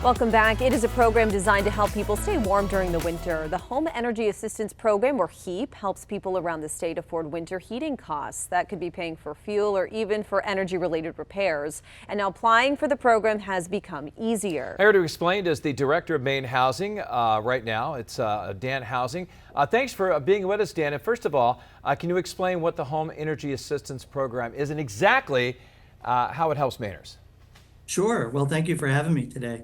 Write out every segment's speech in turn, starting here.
Welcome back. It is a program designed to help people stay warm during the winter. The Home Energy Assistance Program, or HEAP, helps people around the state afford winter heating costs. That could be paying for fuel or even for energy-related repairs. And now applying for the program has become easier. Here to explain is the director of Maine Housing right now. It's Dan Housing. Thanks for being with us, Dan. And first of all, can you explain what the Home Energy Assistance Program is and exactly how it helps Mainers? Sure. Well, thank you for having me today.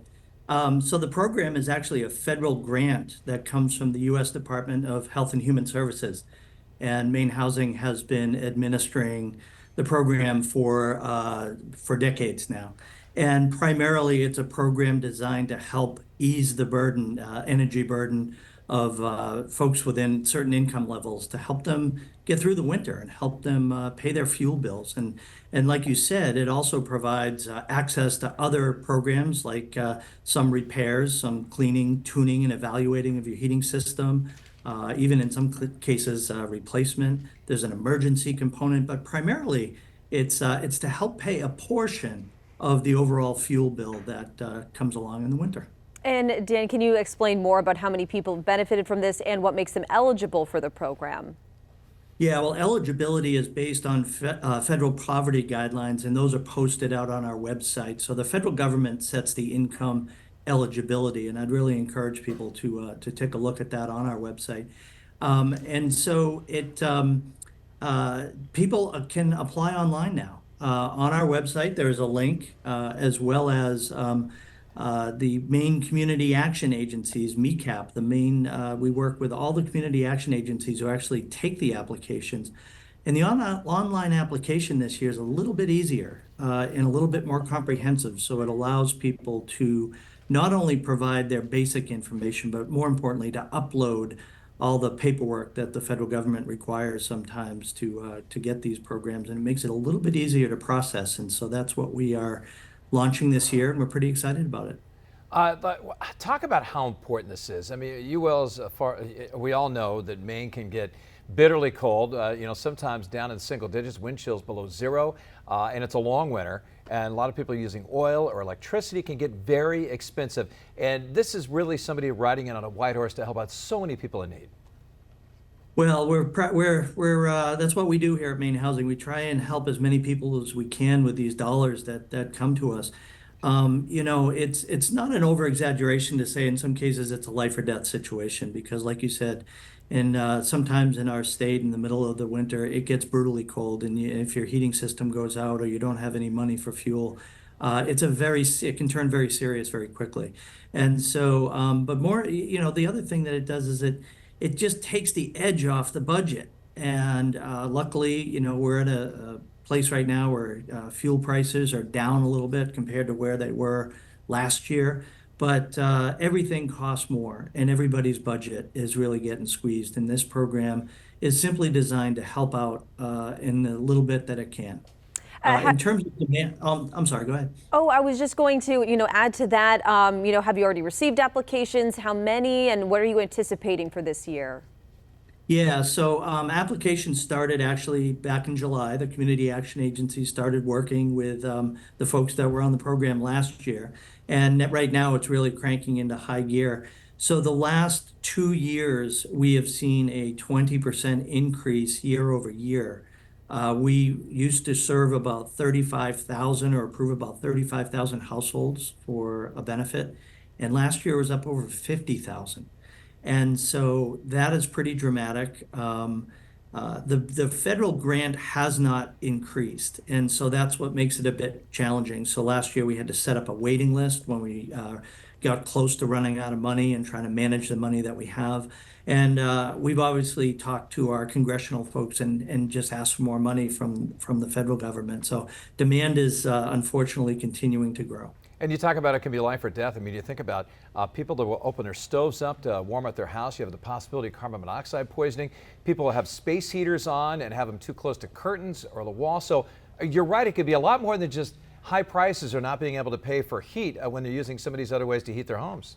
So the program is actually a federal grant that comes from the U.S. Department of Health and Human Services. And MaineHousing has been administering the program for decades now. And primarily, it's a program designed to help ease the burden, energy burden of folks within certain income levels, to help them get through the winter and help them pay their fuel bills. And like you said, it also provides access to other programs like some repairs, some cleaning, tuning, and evaluating of your heating system, even in some cases replacement. There's an emergency component, but primarily it's to help pay a portion of the overall fuel bill that comes along in the winter. And Dan, can you explain more about how many people have benefited from this and what makes them eligible for the program? Yeah, well, eligibility is based on federal poverty guidelines, and those are posted out on our website. So the federal government sets the income eligibility, and I'd really encourage people to take a look at that on our website. And so people can apply online now. On our website, there is a link, as well as the Maine Community Action Agencies, MHEAP, we work with all the community action agencies who actually take the applications. And the online application this year is a little bit easier and a little bit more comprehensive. So it allows people to not only provide their basic information, but more importantly, to upload all the paperwork that the federal government requires sometimes to get these programs. And it makes it a little bit easier to process. And so that's what we are launching this year, and we're pretty excited about it. Talk about how important this is. I mean, we all know that Maine can get bitterly cold, sometimes down in single digits, wind chills below zero, and it's a long winter, and a lot of people using oil or electricity can get very expensive. And this is really somebody riding in on a white horse to help out so many people in need. Well, that's what we do here at MaineHousing. We try and help as many people as we can with these dollars that come to us. It's not an over-exaggeration to say in some cases it's a life or death situation, because like you said, sometimes in our state in the middle of the winter, it gets brutally cold. And if your heating system goes out or you don't have any money for fuel, it can turn very serious very quickly. And so, but more, the other thing that it does is it just takes the edge off the budget. And luckily, we're at a place right now where fuel prices are down a little bit compared to where they were last year. But everything costs more, and everybody's budget is really getting squeezed. And this program is simply designed to help out in the little bit that it can. In terms of demand, I'm sorry, go ahead. Oh, I was just going to, add to that, have you already received applications? How many, and what are you anticipating for this year? Yeah, so applications started actually back in July. The Community Action Agency started working with the folks that were on the program last year. And right now it's really cranking into high gear. So the last 2 years, we have seen a 20% increase year over year. We used to serve about 35,000 or approve about 35,000 households for a benefit. And last year was up over 50,000. And so that is pretty dramatic. The federal grant has not increased. And so that's what makes it a bit challenging. So last year we had to set up a waiting list when we got close to running out of money and trying to manage the money that we have. And we've obviously talked to our congressional folks and just asked for more money from the federal government. So demand is unfortunately continuing to grow. And you talk about it can be life or death. I mean, you think about people that will open their stoves up to warm up their house. You have the possibility of carbon monoxide poisoning. People will have space heaters on and have them too close to curtains or the wall. So you're right, it could be a lot more than just high prices or not being able to pay for heat when they're using some of these other ways to heat their homes.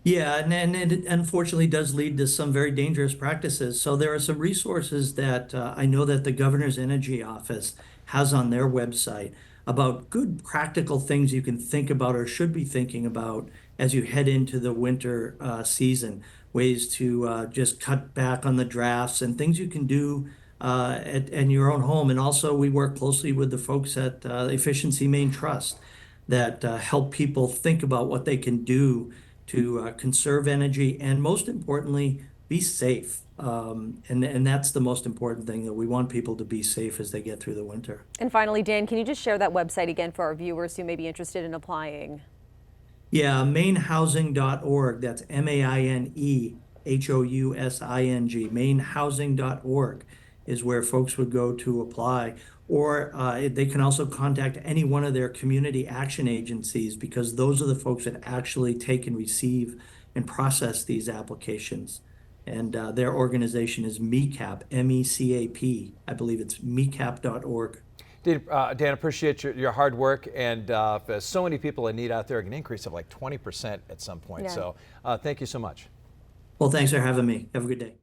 Yeah, and it unfortunately does lead to some very dangerous practices. So there are some resources that I know that the Governor's Energy Office has on their website about good practical things you can think about or should be thinking about as you head into the winter season. Ways to just cut back on the drafts and things you can do in your own home. And also, we work closely with the folks at Efficiency Maine Trust that help people think about what they can do to conserve energy and, most importantly, be safe. And that's the most important thing, that we want people to be safe as they get through the winter. And finally, Dan, can you just share that website again for our viewers who may be interested in applying? Yeah, MaineHousing.org. That's MaineHousing. MaineHousing.org is where folks would go to apply. Or they can also contact any one of their community action agencies, because those are the folks that actually take and receive and process these applications. And their organization is MECAP, MECAP. I believe it's MECAP.org. Dan, appreciate your hard work, and there's so many people in need out there, an increase of like 20% at some point. Yeah. So thank you so much. Well, thanks for having me. Have a good day.